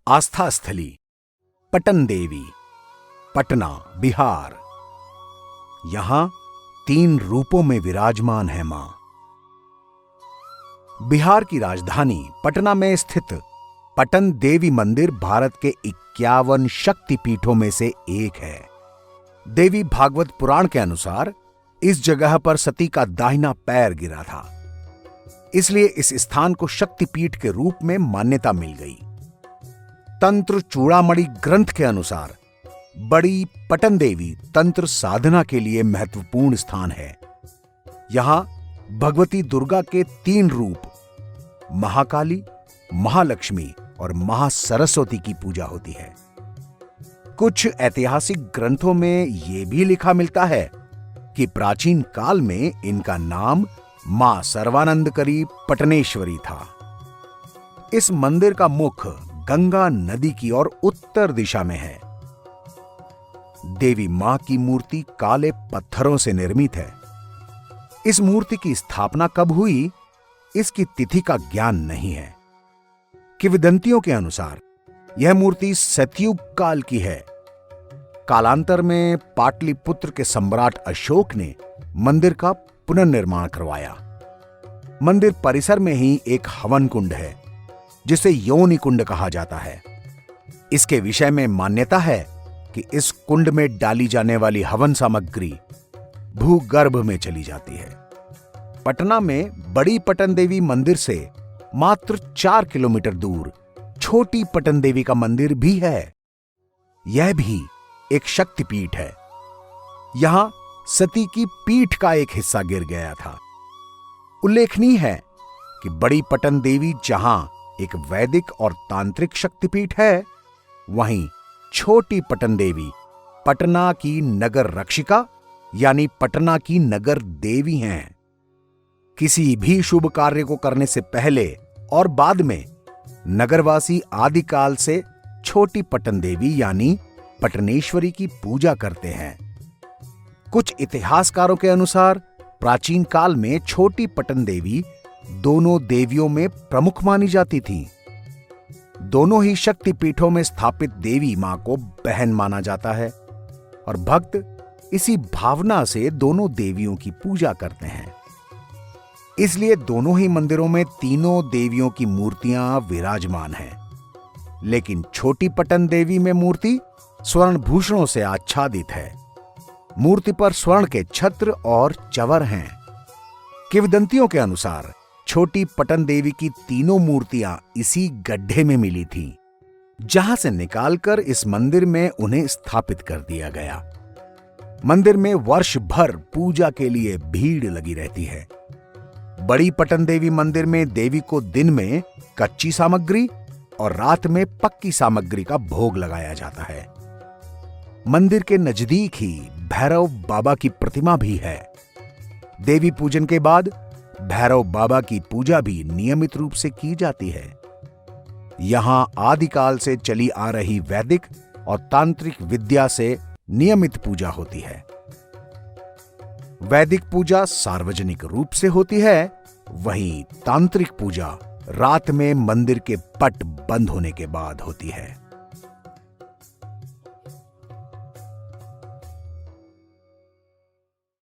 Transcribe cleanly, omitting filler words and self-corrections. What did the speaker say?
आस्था स्थली पटन देवी, पटना, बिहार। यहां 3 रूपों में विराजमान है मां। बिहार की राजधानी पटना में स्थित पटन देवी मंदिर भारत के 51 शक्तिपीठों में से एक है। देवी भागवत पुराण के अनुसार इस जगह पर सती का दाहिना पैर गिरा था, इसलिए इस स्थान को शक्तिपीठ के रूप में मान्यता मिल गई। तंत्र चूड़ामणि ग्रंथ के अनुसार बड़ी पटन देवी तंत्र साधना के लिए महत्वपूर्ण स्थान है। यहां भगवती दुर्गा के 3 रूप महाकाली, महालक्ष्मी और महासरस्वती की पूजा होती है। कुछ ऐतिहासिक ग्रंथों में यह भी लिखा मिलता है कि प्राचीन काल में इनका नाम मां सर्वानंदकरी पटनेश्वरी था। इस मंदिर का मुख गंगा नदी की ओर उत्तर दिशा में है। देवी मां की मूर्ति काले पत्थरों से निर्मित है। इस मूर्ति की स्थापना कब हुई, इसकी तिथि का ज्ञान नहीं है। किंवदंतियों के अनुसार यह मूर्ति सतयुग काल की है। कालांतर में पाटलिपुत्र के सम्राट अशोक ने मंदिर का पुनर्निर्माण करवाया। मंदिर परिसर में ही एक हवन कुंड है, जिसे योनि कुंड कहा जाता है। इसके विषय में मान्यता है कि इस कुंड में डाली जाने वाली हवन सामग्री भूगर्भ में चली जाती है। पटना में बड़ी पटन देवी मंदिर से मात्र 4 किलोमीटर दूर छोटी पटन देवी का मंदिर भी है। यह भी एक शक्तिपीठ है। यहां सती की पीठ का एक हिस्सा गिर गया था। उल्लेखनीय है कि बड़ी पटन देवी जहां एक वैदिक और तांत्रिक शक्तिपीठ है, वहीं छोटी पटन देवी पटना की नगर रक्षिका यानी पटना की नगर देवी हैं। किसी भी शुभ कार्य को करने से पहले और बाद में नगरवासी आदिकाल से छोटी पटन देवी यानी पटनेश्वरी की पूजा करते हैं। कुछ इतिहासकारों के अनुसार प्राचीन काल में छोटी पटन देवी दोनों देवियों में प्रमुख मानी जाती थी। दोनों ही शक्तिपीठों में स्थापित देवी मां को बहन माना जाता है और भक्त इसी भावना से दोनों देवियों की पूजा करते हैं। इसलिए दोनों ही मंदिरों में तीनों देवियों की मूर्तियां विराजमान हैं। लेकिन छोटी पटन देवी में मूर्ति स्वर्ण भूषणों से आच्छादित है। मूर्ति पर स्वर्ण के छत्र और चवर हैं। किंवदंतियों के अनुसार छोटी पटन देवी की तीनों मूर्तियां इसी गड्ढे में मिली थीं, जहां से निकालकर इस मंदिर में उन्हें स्थापित कर दिया गया। मंदिर में वर्ष भर पूजा के लिए भीड़ लगी रहती है। बड़ी पटन देवी मंदिर में देवी को दिन में कच्ची सामग्री और रात में पक्की सामग्री का भोग लगाया जाता है। मंदिर के नजदीक ही भैरव बाबा की प्रतिमा भी है। देवी पूजन के बाद भैरव बाबा की पूजा भी नियमित रूप से की जाती है। यहां आदिकाल से चली आ रही वैदिक और तांत्रिक विद्या से नियमित पूजा होती है। वैदिक पूजा सार्वजनिक रूप से होती है, वहीं तांत्रिक पूजा रात में मंदिर के पट बंद होने के बाद होती है।